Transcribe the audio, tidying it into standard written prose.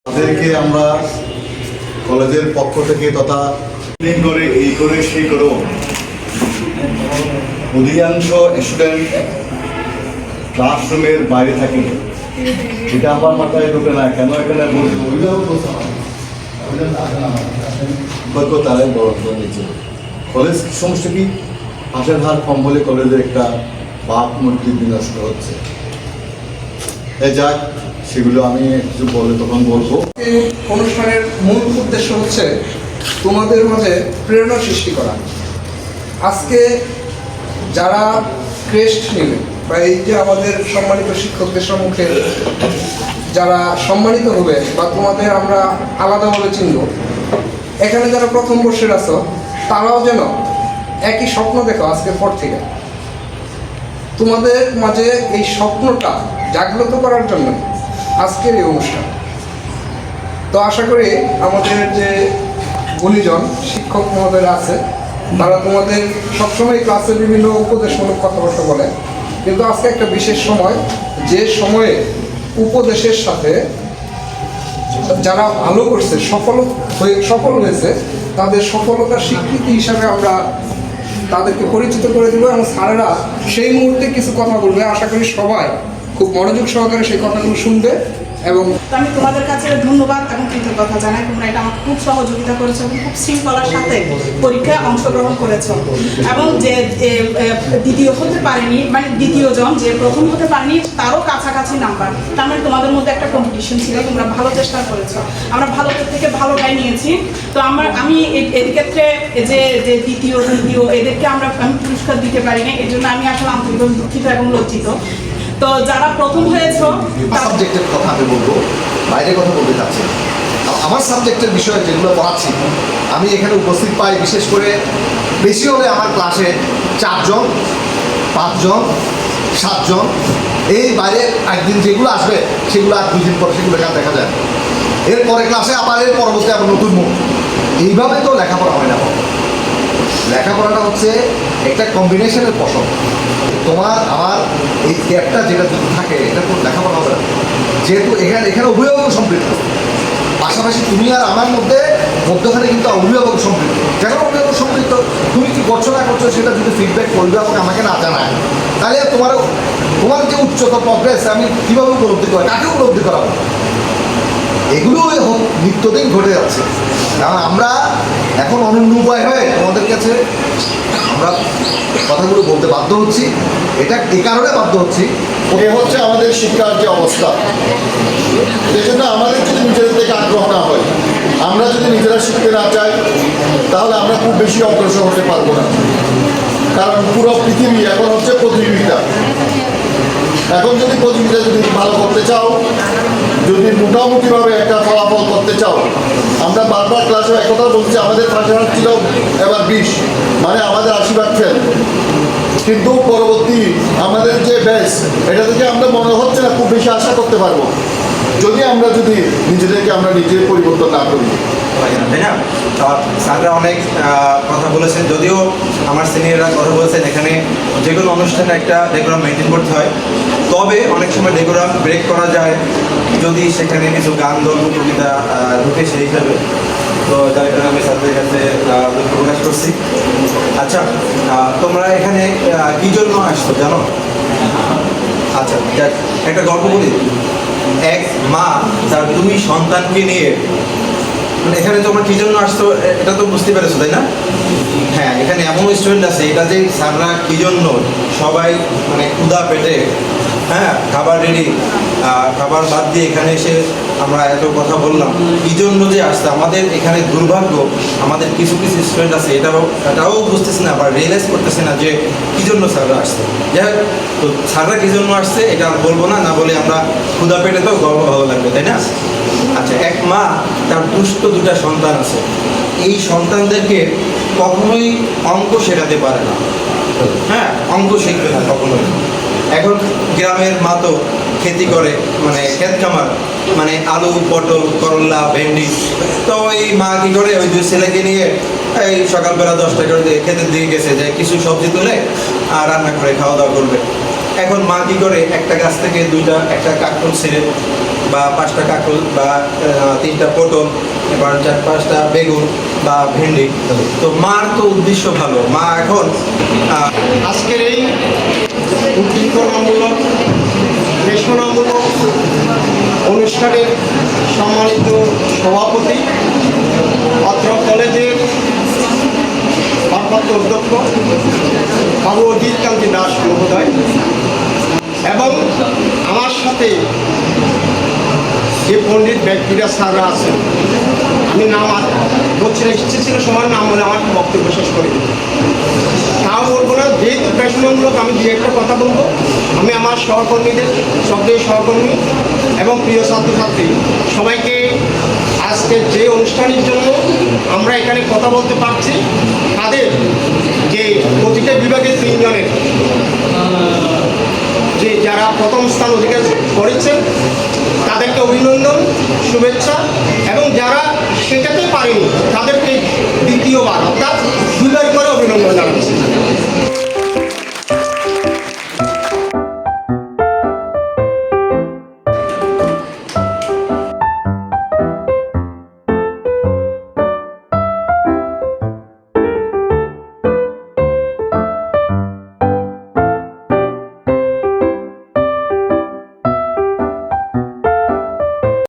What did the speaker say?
তাদেরকে আমরা কলেজের পক্ষ থেকে তথা করে এই করে সেই করেও অধিকাংশ স্টুডেন্ট ক্লাসরুমের বাইরে থাকে। এটা আমার মাথায় ঢোকে না, কেন এখানে তারাই বড় নিচ্ছে। কলেজ সমস্যা কি, পাশের হার কম হলে কলেজের একটা বাপ মূর্তি বিনষ্ট হচ্ছে। যাক, সেগুলো আমি কিছু বলে তখন বলবো। এই অনুষ্ঠানের মূল উদ্দেশ্য হচ্ছে তোমাদের মাঝে প্রেরণা সৃষ্টি করা। আজকে যারা ক্রেস্ট নেবে বা এই যে আমাদের সম্মানিত শিক্ষকদের সম্মুখে যারা সম্মানিত হবে বা তোমাদের আমরা আলাদাভাবে চিনব, এখানে যারা প্রথম বর্ষের আছো তারাও যেন একই স্বপ্ন দেখো আজকের পর থেকে। তোমাদের মাঝে এই স্বপ্নটা জাগ্রত করার জন্য আজকের এই অনুষ্ঠান। তো আশা করি আমাদের যে গুণীজন শিক্ষক মহোদয়রা আছে তারা তোমাদের সবসময় ক্লাসে বিভিন্ন উপদেশমূলক কথাবার্তা বলে, কিন্তু আজকে একটা বিশেষ সময়, যে সময়ে উপদেশের সাথে যারা ভালো করছে সফল হয়েছে তাদের সফলতার স্বীকৃতি হিসাবে আমরা তাদেরকে পরিচিত করে দেবো এবং স্যারেরা সেই মুহূর্তে কিছু কথা বলবে। আশা করি সবাই খুব মনোযোগ সহকারে সেই কথাগুলো শুনবে। এবং আমি তোমাদের কাছে ধন্যবাদ এবং কৃতজ্ঞতা জানাই। তোমরা এটা আমাকে খুব সহযোগিতা করেছো এবং খুব শৃঙ্খলার সাথে পরীক্ষায় অংশগ্রহণ করেছো। এবং যে দ্বিতীয় হতে পারেনি, মানে দ্বিতীয় জন যে প্রথম হতে পারেনি তারও কাছাকাছি নাম্বার, তার মানে তোমাদের মধ্যে একটা কম্পিটিশন ছিল। তোমরা ভালো চেষ্টা করেছো, আমরা ভালো থেকে ভালোটাই নিয়েছি। তো আমি এর ক্ষেত্রে যে দ্বিতীয় এদেরকে আমি পুরস্কার দিতে পারি না, এর জন্য আমি আসলে আন্তরিকভাবে দুঃখিত এবং লজ্জিত। তো যারা প্রথম হয়েছো, সাবজেক্টের কথা আমি বলবো, বাইরে কথা বলতে চাচ্ছি। আমার সাবজেক্টের বিষয়ে যেগুলো পড়াচ্ছি আমি এখানে উপস্থিত পাই, বিশেষ করে বেশি হলে আমার ক্লাসে 4 জন, 5 জন, 7 জন। এই বাইরে একদিন যেগুলো আসবে সেগুলো আর 2 দিন পরে সেগুলো এখানে দেখা যায়। এরপরে ক্লাসে আবার এর পরবর্তী আবার নতুন মুখ। এইভাবে তো লেখাপড়া হয় না। লেখাপড়াটা হচ্ছে একটা কম্বিনেশনের ফসল। তোমার আমার এই গ্যাপটা যেটা যদি থাকে এটা তো লেখাপড়া হবে না, যেহেতু এখানে অভিভাবক সম্পৃক্ত। পাশাপাশি তুমি আর আমার মধ্যখানে কিন্তু অভিভাবক সম্পৃক্ত। কেন অভিভাবক সম্পৃক্ত? তুমি কি করছো না করছো সেটা যদি ফিডব্যাক অভিভাবক আমাকে না জানায়, তাহলে তোমার যে উচ্চতর প্রগ্রেস আমি কীভাবে উপলব্ধি করি, কাকে উপলব্ধি করাবো? এগুলো নিত্যদিন ঘটে যাচ্ছে। কারণ আমরা এখন অনন্য উপায় হয়ে তোমাদের কাছে আমরা কথাগুলো বলতে বাধ্য হচ্ছি। এটা এই কারণে বাধ্য হচ্ছি, এ হচ্ছে আমাদের শিক্ষার যে অবস্থা। এই জন্য আমাদের যদি নিজেদের থেকে আগ্রহ না হয়, আমরা যদি নিজেরা শিখতে না চাই, তাহলে আমরা খুব বেশি অগ্রসর হতে পারবো না। কারণ পুরো পৃথিবী এখন হচ্ছে প্রতিযোগিতা। এখন যদি প্রতিযোগিতা যদি ভালো করতে চাও, যদি মোটামুটিভাবে একটা ফলাফল করতে চাও, আমরা বারবার ক্লাসে একথা বলছি, আমাদের ফাংশনাল ছিল এবার 20, মানে আমাদের 80% ফেল। কিন্তু পরবর্তী আমাদের যে ব্যাচ, এটা থেকে আমরা মনে হচ্ছে না খুব বেশি আশা করতে পারবো যদি নিজেদেরকে আমরা নিজে পরিবর্তন না করি, তাই না? স্যাররা অনেক কথা বলেছেন, যদিও আমার সিনিয়ররা কথা বলেছেন এখানে যে কোনো অনুষ্ঠানে একটা ডেকোরাম মেনটেন করতে হয়। তবে অনেক সময় ডেকোরাম ব্রেক করা যায় যদি সেখানে কিছু গান দল কবিতা ঢুকে সেই হিসাবে। তো যার কারণে আমি স্যারদের কাছে দুঃখ প্রকাশ করছি। আচ্ছা, তোমরা এখানে কী জন্য আসছো জানো? আচ্ছা, একটা গল্প বলি। এক মা তার 2 সন্তানকে নিয়ে, মানে এখানে তোমরা কী জন্য আসছো এটা তো বুঝতে পেরেছো, তাই না? হ্যাঁ, এখানে এমন স্টুডেন্ট আছে, এটা যে স্যাররা কী জন্য সবাই মানে ক্ষুধা পেটে, হ্যাঁ, খাবার রেডি, খাবার বাদ দিয়ে এখানে এসে আমরা এত কথা বললাম, কী জন্য যে আসছে। আমাদের এখানে দুর্ভাগ্য, আমাদের কিছু স্টুডেন্ট আছে এটাও বুঝতেছে না বা রিয়েলাইজ করতেছে না যে কী জন্য স্যাররা আসছে। যাই হোক, তো স্যাররা কী জন্য আসছে এটা বলবো না, বলে আমরা ক্ষুধা পেটে তো গর্ব ভালো লাগবে, তাই না? আচ্ছা, এক মা তার দুষ্ট 2টা সন্তান আছে। এই সন্তানদেরকে কখনোই অঙ্ক শেখাতে পারে না। হ্যাঁ, অঙ্ক শিখবে না কখনোই। এখন গ্রামের মা তো খেতি করে, মানে ক্ষেত খামার, মানে আলু, পটল, করলা, ভেন্ডি। তো এই মা কী করে, ওই 2 ছেলেকে নিয়ে এই সকালবেলা 10টা করে খেতের দিকে গেছে যে কিছু সবজি তুলে আর রান্না করে খাওয়া দাওয়া করবে। এখন মা কী করে, একটা গাছ থেকে একটা কাকরোল ছেড়ে বা 5টা কাঁকরোল বা 3টা পটল, এবার 4-5টা বেগুন বা ভেন্ডি। তো মার তো উদ্দেশ্য ভালো, মা এখন আজকের এই উদ্দীপনামূলক ঘোষণামূলক অনুষ্ঠানের সম্মানিত সভাপতি, অত্র কলেজের ভারপ্রাপ্ত অধ্যক্ষ বাবু অজিত কান্তি দাস মহোদয়, এবং আমার সাথে যে পণ্ডিত ব্যক্তিরা স্যাররা আছেন, আমি নাম আর বলছি না, ইচ্ছে ছিল সবার নাম বলে আমার বক্তব্য শেষ করে দিই। তাও বলবো না, যেহেতু পেশনামূলক আমি যে একটা কথা বলবো। আমি আমার সহকর্মীদের, শ্রদ্ধেয় সহকর্মী এবং প্রিয় ছাত্রছাত্রী সবাইকে আজকে যে অনুষ্ঠানের জন্য আমরা এখানে কথা বলতে পারছি, তাদের যে প্রতিটা বিভাগের 3 জনের যে যারা প্রথম স্থান অধিকার করেছেন তাদেরকে অভিনন্দন, শুভেচ্ছা, এবং যারা শেখাতে পারেনি তাদেরকে দ্বিতীয়বার অর্থাৎ 2বার করে অভিনন্দন জানাচ্ছি।